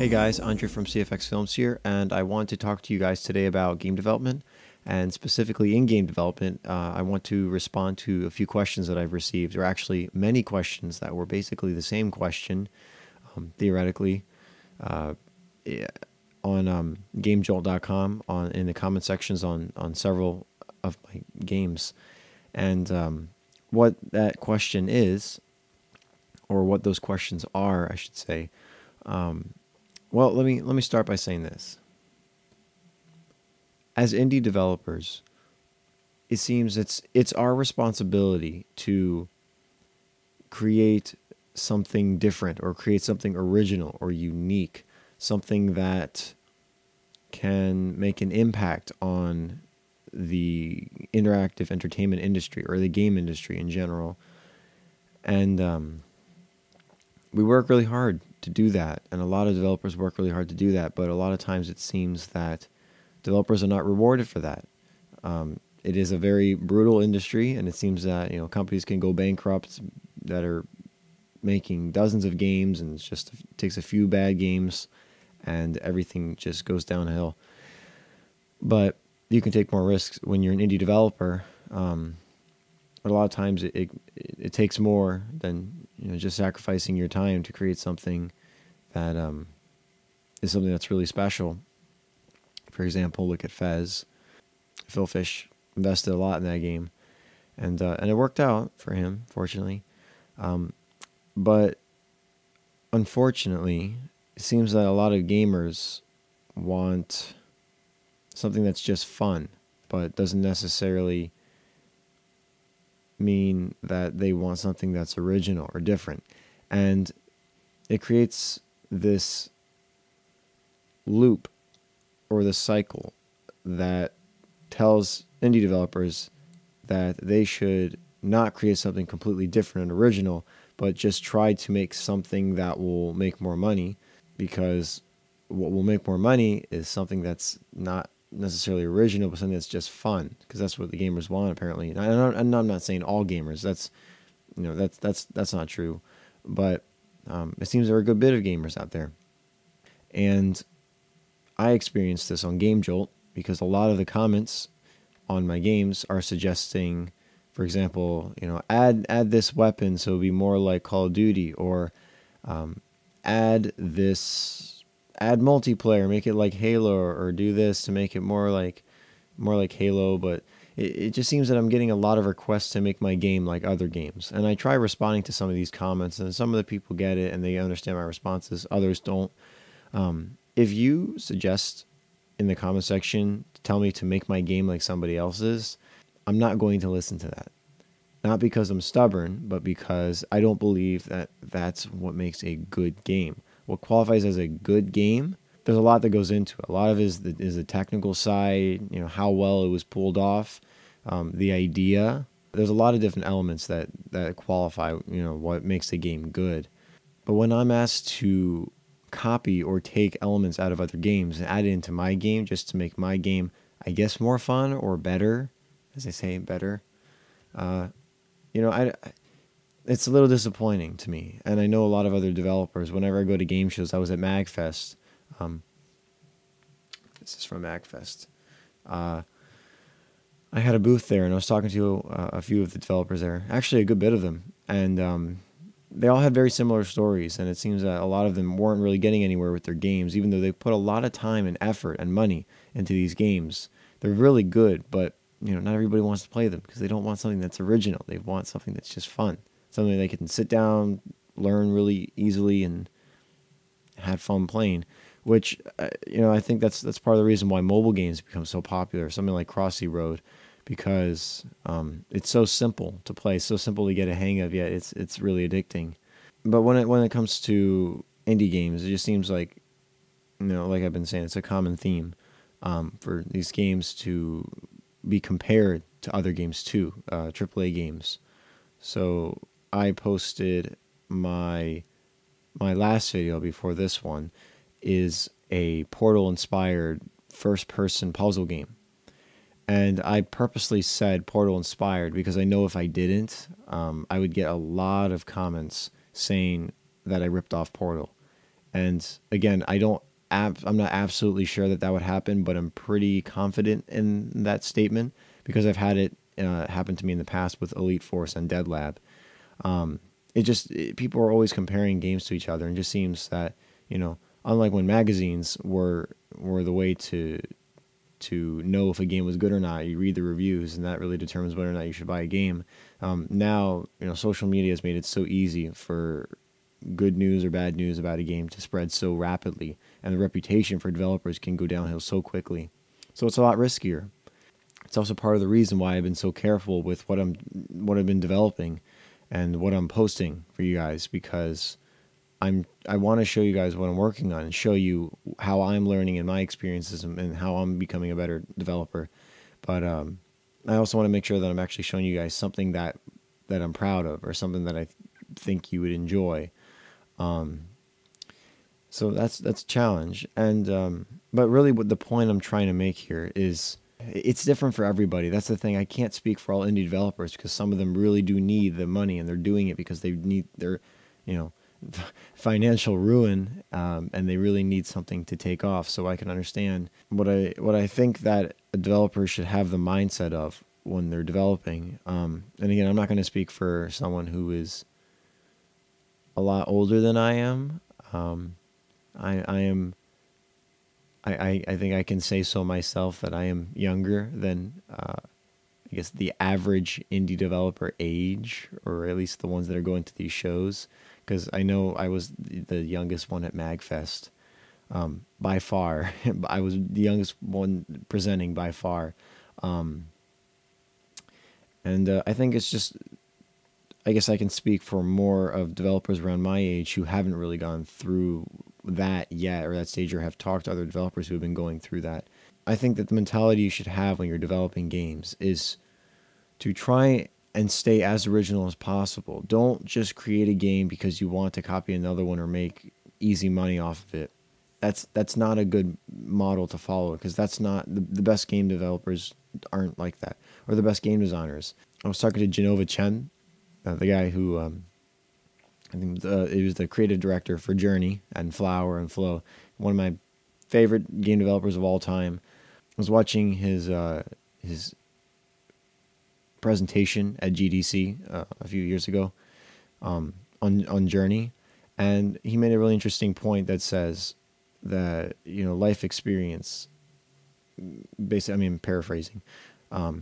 Hey guys, Andrei from CFX Films here, and I want to talk to you guys today about game development, and specifically in game development. I want to respond to a few questions that I've received, or actually many questions that were basically the same question, theoretically, uh, on GameJolt.com in the comment sections on several of my games, and what that question is, or what those questions are, I should say. Well, let me start by saying this. As indie developers, it seems it's our responsibility to create something different or create something original or unique, something that can make an impact on the interactive entertainment industry or the game industry in general. And we work really hard to do that, and a lot of developers work really hard to do that, but a lot of times it seems that developers are not rewarded for that. It is a very brutal industry, and it seems that companies can go bankrupt that are making dozens of games, and it takes a few bad games, and everything just goes downhill. But you can take more risks when you're an indie developer. But a lot of times it takes more than just sacrificing your time to create something that is something that's really special. For example, look at Fez. Phil Fish invested a lot in that game, and it worked out for him, fortunately. But unfortunately, it seems that a lot of gamers want something that's just fun, but doesn't necessarily mean that they want something that's original or different. And it creates this loop or this cycle that tells indie developers that they should not create something completely different and original, but just try to make something that will make more money, because what will make more money is something that's not necessarily original, but something that's just fun, because that's what the gamers want, apparently. And I'm not saying all gamers. That's not true, but it seems there are a good bit of gamers out there, and I experienced this on GameJolt because a lot of the comments on my games are suggesting, for example, add this weapon so it'll be more like Call of Duty, or add multiplayer, make it like Halo, or do this to make it more like Halo. But it just seems that I'm getting a lot of requests to make my game like other games, and I try responding to some of these comments, and some of the people get it and they understand my responses, others don't. If you suggest in the comment section to tell me to make my game like somebody else's, I'm not going to listen to that. Not because I'm stubborn, but because I don't believe that that's what makes a good game. What qualifies as a good game, there's a lot that goes into it. A lot of it is the technical side, how well it was pulled off, the idea. There's a lot of different elements that qualify, what makes a game good. But when I'm asked to copy or take elements out of other games and add it into my game just to make my game, I guess, more fun or better, as I say, better, it's a little disappointing to me. And I know a lot of other developers. Whenever I go to game shows, I was at MagFest. This is from MagFest. I had a booth there, and I was talking to a few of the developers there, actually a good bit of them, and they all had very similar stories, and it seems that a lot of them weren't really getting anywhere with their games, even though they put a lot of time and effort and money into these games. They're really good, but not everybody wants to play them because they don't want something that's original. They want something that's just fun, something they can sit down, learn really easily, and have fun playing. Which I think that's part of the reason why mobile games become so popular. Something like Crossy Road, because it's so simple to play, so simple to get a hang of, yet it's really addicting. But when it comes to indie games, it just seems like, like I've been saying, it's a common theme for these games to be compared to other games too, AAA games. So I posted my last video before this one is a Portal-inspired first-person puzzle game. And I purposely said Portal inspired because I know if I didn't, I would get a lot of comments saying that I ripped off Portal. And again, I'm not absolutely sure that that would happen, but I'm pretty confident in that statement because I've had it happen to me in the past with Elite Force and Dead Lab. People are always comparing games to each other, and it just seems that, unlike when magazines were the way to know if a game was good or not, you read the reviews, and that really determines whether or not you should buy a game. Now, social media has made it so easy for good news or bad news about a game to spread so rapidly, and the reputation for developers can go downhill so quickly. So it's a lot riskier. It's also part of the reason why I've been so careful with what I've been developing and what I'm posting for you guys, because I want to show you guys what I'm working on and show you how I'm learning in my experiences and how I'm becoming a better developer. But I also want to make sure that I'm actually showing you guys something that I'm proud of, or something that I think you would enjoy. So that's a challenge. And but really, what the point I'm trying to make here is, it's different for everybody. That's the thing. I can't speak for all indie developers, because some of them really do need the money, and they're doing it because they need their, financial ruin, and they really need something to take off. So I can understand what I think that a developer should have the mindset of when they're developing. And again, I'm not going to speak for someone who is a lot older than I am. I think I can say so myself, that I am younger than, I guess, the average indie developer age, or at least the ones that are going to these shows. Because I know I was the youngest one at MagFest, by far. I was the youngest one presenting by far. And I think it's just, I guess I can speak for more of developers around my age who haven't really gone through that yet, or that stage, or have talked to other developers who have been going through that. I think that the mentality you should have when you're developing games is to try and stay as original as possible. Don't just create a game because you want to copy another one or make easy money off of it. That's not a good model to follow, because that's not the best game developers aren't like that, or the best game designers. I was talking to Genova Chen, the guy who I think he was the creative director for Journey and Flower and Flow, one of my favorite game developers of all time. I was watching his presentation at GDC a few years ago, on Journey, and he made a really interesting point that says that, life experience, basically, paraphrasing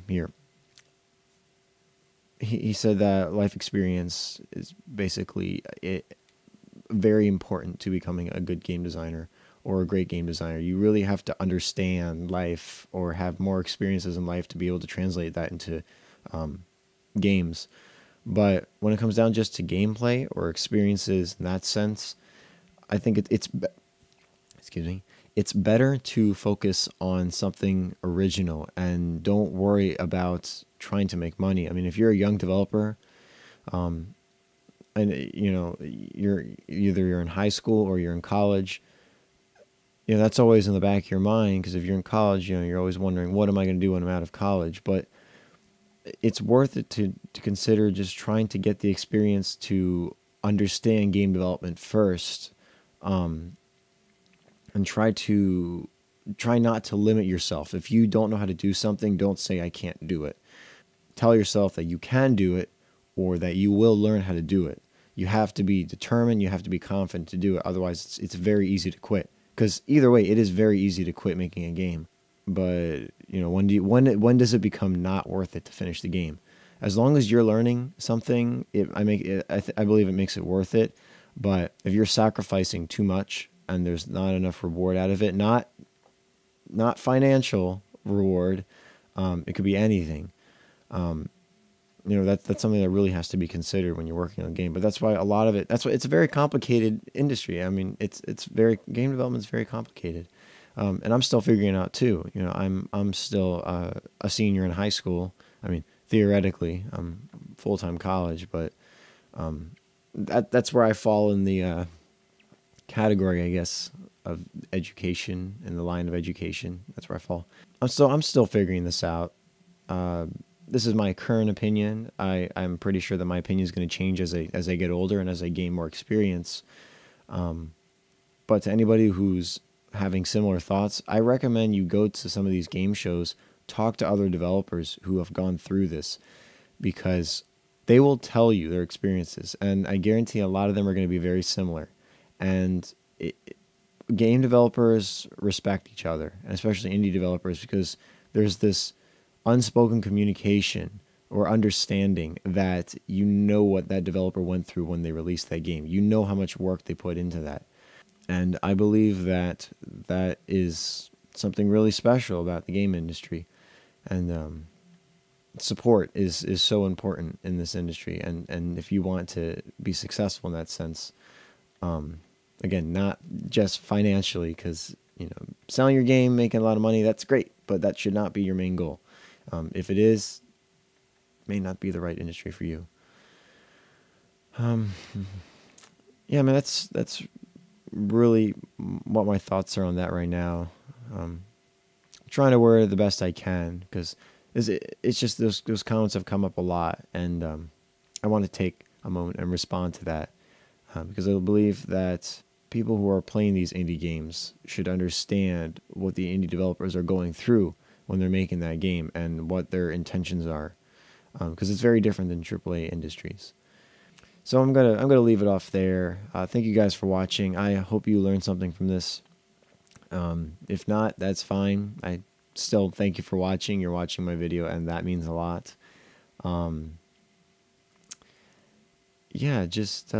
here. He said that life experience is basically very important to becoming a good game designer or a great game designer. You really have to understand life, or have more experiences in life, to be able to translate that into games. But when it comes down just to gameplay or experiences in that sense, I think it's better to focus on something original and don't worry about trying to make money. If you're a young developer, and you're in high school or you're in college, that's always in the back of your mind, because if you're in college, you're always wondering, what am I going to do when I'm out of college? But it's worth it to consider just trying to get the experience to understand game development first, and try not to limit yourself. If you don't know how to do something, don't say, I can't do it. Tell yourself that you can do it, or that you will learn how to do it. You have to be determined. You have to be confident to do it. Otherwise, it's very easy to quit. Because either way, it is very easy to quit making a game. But when does it become not worth it to finish the game? As long as you're learning something, I believe it makes it worth it. But if you're sacrificing too much and there's not enough reward out of it, not financial reward, it could be anything. That's something that really has to be considered when you're working on a game. But that's why it's a very complicated industry. Game development is very complicated. And I'm still figuring it out too. I'm still a senior in high school. Theoretically, I'm full-time college, but that's where I fall in the category, I guess, of education, in the line of education. That's where I fall. I'm still figuring this out. This is my current opinion. I'm pretty sure that my opinion is going to change as I get older and as I gain more experience. But But to anybody who's having similar thoughts, I recommend you go to some of these game shows, talk to other developers who have gone through this, because they will tell you their experiences, and I guarantee a lot of them are going to be very similar. And game developers respect each other, and especially indie developers, because there's this unspoken communication or understanding that you know what that developer went through when they released that game. You know how much work they put into that. And I believe that that is something really special about the game industry. And support is so important in this industry. And if you want to be successful in that sense, again, not just financially, because selling your game, making a lot of money, that's great, but that should not be your main goal. If it is, it may not be the right industry for you. Yeah, I mean, that's really what my thoughts are on that right now. I'm trying to word it the best I can, because it's just those comments have come up a lot, and I want to take a moment and respond to that, because I believe that people who are playing these indie games should understand what the indie developers are going through when they're making that game and what their intentions are, because it's very different than AAA industries. So I'm gonna leave it off there. Thank you guys for watching. I hope you learned something from this. If not, that's fine. I still thank you for watching. You're watching my video, and that means a lot. Yeah, just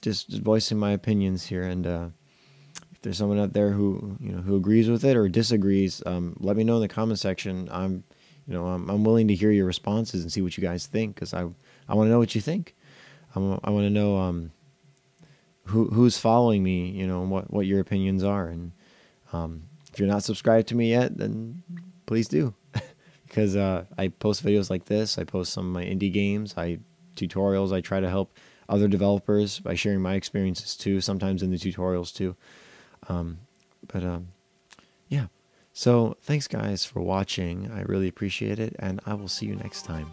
voicing my opinions here, and if there's someone out there who who agrees with it or disagrees, let me know in the comment section. I'm willing to hear your responses and see what you guys think, because I want to know what you think. I want to know who's following me, and what your opinions are. And if you're not subscribed to me yet, then please do, because I post videos like this. I post some of my indie games, tutorials. I try to help other developers by sharing my experiences too, sometimes in the tutorials too. Yeah. So thanks guys for watching. I really appreciate it, and I will see you next time.